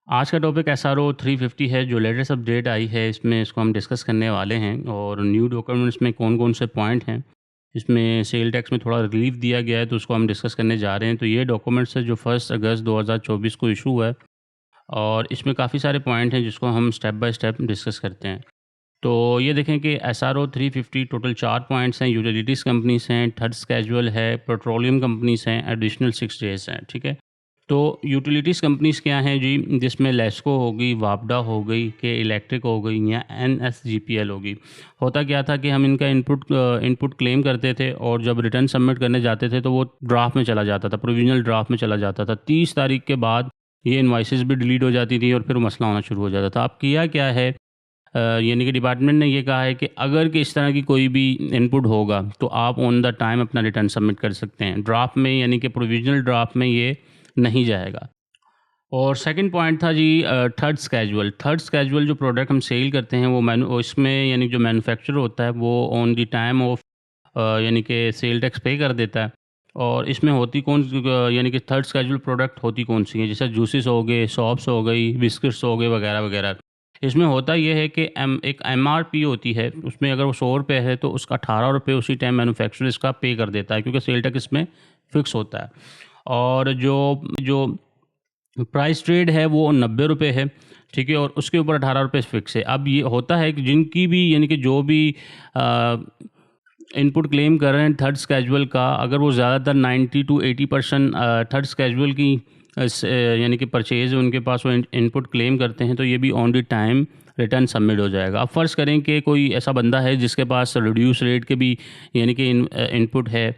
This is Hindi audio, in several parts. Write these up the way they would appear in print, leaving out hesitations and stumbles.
आज का टॉपिक एसआरओ 350 है, जो लेटेस्ट अपडेट आई है इसमें इसको हम डिस्कस करने वाले हैं। और न्यू डॉक्यूमेंट्स में कौन-कौन से पॉइंट हैं, इसमें सेल टैक्स में थोड़ा रिलीफ दिया गया है, तो उसको हम डिस्कस करने जा रहे हैं। तो ये डॉक्यूमेंट्स है जो 1 अगस्त 2024 को इशू हुआ है और इसमें काफ़ी सारे पॉइंट हैं जिसको हम स्टेप बाय स्टेप डिस्कस करते हैं। तो ये देखें कि एसआरओ 350 टोटल 4 पॉइंट्स हैं। यूटिलिटीज़ कंपनीज़ हैं, थर्ड स्केजुअल है, पेट्रोलियम कंपनीज़ हैं, एडिशनल 6 डेज़ हैं, ठीक है। तो यूटिलिटीज़ कंपनीज़ क्या हैं जी, जिसमें लेस्को हो गई, वापडा हो गई, के इलेक्ट्रिक हो गई या एनएसजीपीएल होगी। होता क्या था कि हम इनका इनपुट क्लेम करते थे और जब रिटर्न सबमिट करने जाते थे तो वो ड्राफ्ट में चला जाता था, प्रोविजनल ड्राफ्ट में चला जाता था। 30 तारीख के बाद ये इनवॉइसेस भी डिलीट हो जाती थी और फिर मसला होना शुरू हो जाता था। अब किया क्या है, यानी कि डिपार्टमेंट ने ये कहा है कि अगर कि इस तरह की कोई भी इनपुट होगा तो आप ऑन द टाइम अपना रिटर्न सबमिट कर सकते हैं। ड्राफ्ट में यानी कि प्रोविजनल ड्राफ्ट में ये नहीं जाएगा। और सेकंड पॉइंट था जी थर्ड स्केजुअल। थर्ड स्केजुअल जो प्रोडक्ट हम सेल करते हैं वो इसमें यानी जो मैन्युफैक्चरर होता है वो ऑन द टाइम ऑफ यानी कि सेल टैक्स पे कर देता है। और इसमें होती यानी कि थर्ड स्केजुअल प्रोडक्ट होती कौन सी है, जैसे जूसेस हो गए, सॉप्स हो गई, बिस्किट्स हो गए वगैरह वगैरह। इसमें होता यह है कि एक एमआरपी होती है, उसमें अगर वो 100 रुपये है तो उसका 18 रुपये उसी टाइम मैन्युफैक्चरर इसका पे कर देता है, क्योंकि सेल टैक्स इसमें फ़िक्स होता है। और जो जो प्राइस ट्रेड है वो 90 रुपये है, ठीक है, और उसके ऊपर 18 रुपये फ़िक्स है। अब ये होता है कि जिनकी भी यानी कि जो भी इनपुट क्लेम कर रहे हैं थर्ड स्केजुअल का, अगर वो ज़्यादातर 90 to 80% थर्ड स्केजुअल की यानी कि परचेज़ उनके पास वो इनपुट क्लेम करते हैं, तो ये भी on the time return submit हो जाएगा। अब फ़र्ज़ करें कि कोई ऐसा बंदा है जिसके पास रिड्यूस रेट के भी यानी कि इनपुट है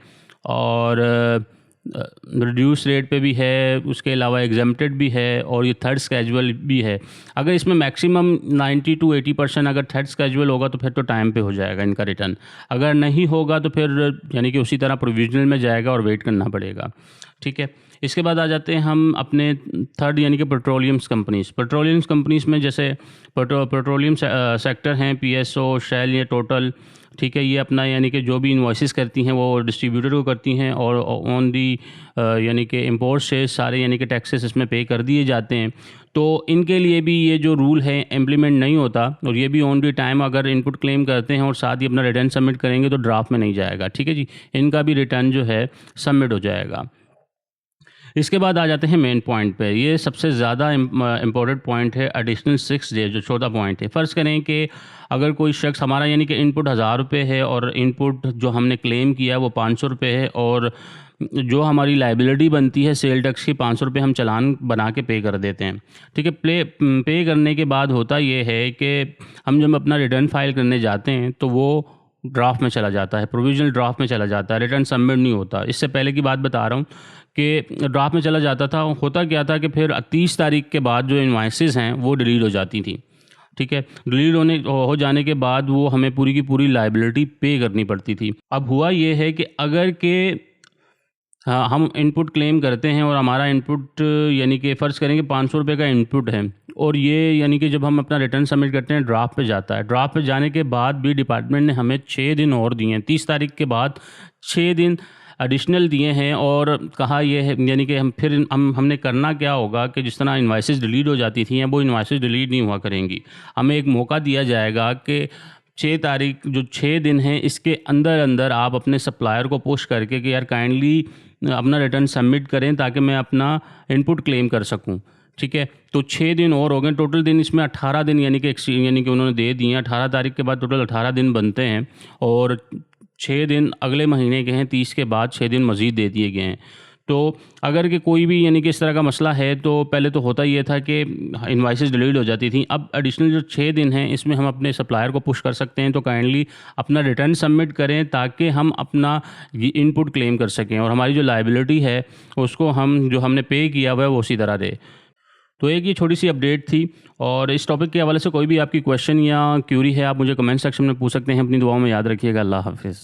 और रिड्यूस रेट पे भी है, उसके अलावा एग्जेम्प्टेड भी है और ये थर्ड स्केजुअल भी है। अगर इसमें मैक्सिमम 90 to 80% अगर थर्ड स्केजुअल होगा तो फिर तो टाइम पे हो जाएगा इनका रिटर्न। अगर नहीं होगा तो फिर यानी कि उसी तरह प्रोविजनल में जाएगा और वेट करना पड़ेगा, ठीक है। इसके बाद आ जाते हैं हम अपने थर्ड यानी कि पेट्रोलियम्स कंपनीज़ में जैसे पेट्रोलियम सेक्टर हैं, पीएसओ, शेल या टोटल, ठीक है। ये अपना यानी कि जो भी इन्वॉइसेस करती हैं वो डिस्ट्रीब्यूटर को करती हैं और ऑन दी यानी कि इंपोर्ट से सारे यानी कि टैक्सेस इसमें पे कर दिए जाते हैं। तो इनके लिए भी ये जो रूल है इम्प्लीमेंट नहीं होता और ये भी ऑन दी टाइम अगर इनपुट क्लेम करते हैं और साथ ही अपना रिटर्न सबमिट करेंगे तो ड्राफ्ट में नहीं जाएगा, ठीक है जी। इनका भी रिटर्न जो है सबमिट हो जाएगा। इसके बाद आ जाते हैं मेन पॉइंट पे। ये सबसे ज़्यादा इम्पोर्टेंट पॉइंट है, एडिशनल 6 डे जो 14 पॉइंट है। फ़र्ज़ करें कि अगर कोई शख्स हमारा यानी कि इनपुट 1000 रुपये है और इनपुट जो हमने क्लेम किया वो 500 रुपये है और जो हमारी लाइबिलिटी बनती है सेल टैक्स की 500 रुपये हम चालान बना के पे कर देते हैं, ठीक है। पे करने के बाद होता ये है कि हम जब अपना रिटर्न फाइल करने जाते हैं तो वो ड्राफ्ट में चला जाता है, प्रोविजनल ड्राफ्ट में चला जाता है, रिटर्न सबमिट नहीं होता। इससे पहले की बात बता रहा हूँ कि ड्राफ्ट में चला जाता था। होता क्या था कि फिर 30 तारीख के बाद जो इनवॉइसेस हैं वो डिलीट हो जाती थी, ठीक है। डिलीट हो जाने के बाद वो हमें पूरी की पूरी लाइबिलिटी पे करनी पड़ती थी। अब हुआ ये है कि अगर के हाँ, हम इनपुट क्लेम करते हैं और हमारा इनपुट यानी कि फ़र्ज़ करें कि 500 रुपये का इनपुट है और ये यानी कि जब हम अपना रिटर्न सबमिट करते हैं ड्राफ्ट पे जाता है। ड्राफ्ट पे जाने के बाद भी डिपार्टमेंट ने हमें 6 दिन और दिए हैं, 30 तारीख के बाद 6 दिन एडिशनल दिए हैं और कहा ये है यानी कि हमने करना क्या होगा कि जिस तरह इनवॉइसेस डिलीट हो जाती थी वो इनवॉइसेस डिलीट नहीं हुआ करेंगी। हमें एक मौका दिया जाएगा कि 6 तारीख जो 6 दिन हैं इसके अंदर अंदर आप अपने सप्लायर को पुश करके कि यार काइंडली अपना रिटर्न सबमिट करें ताकि मैं अपना इनपुट क्लेम कर सकूं, ठीक है। तो 6 दिन और हो गए, टोटल दिन इसमें 18 दिन यानी कि उन्होंने दे दिए हैं। 18 तारीख के बाद टोटल 18 दिन बनते हैं और 6 दिन अगले महीने के हैं, 30 के बाद 6 दिन मज़ीद दे दिए गए हैं। तो अगर कि कोई भी यानी कि इस तरह का मसला है तो पहले तो होता ये था कि इनवॉइसेस डिलीट हो जाती थी। अब एडिशनल जो 6 दिन हैं इसमें हम अपने सप्लायर को पुश कर सकते हैं तो काइंडली अपना रिटर्न सबमिट करें ताकि हम अपना इनपुट क्लेम कर सकें और हमारी जो लाइबिलिटी है उसको जो हमने पे किया हुआ है वो उसी तरह दे। तो एक ये छोटी सी अपडेट थी और इस टॉपिक के हवाले से कोई भी आपकी क्वेश्चन या क्यूरी है आप मुझे कमेंट सेक्शन में पूछ सकते हैं। अपनी दुआओं में याद रखिएगा। अल्लाह हाफिज़।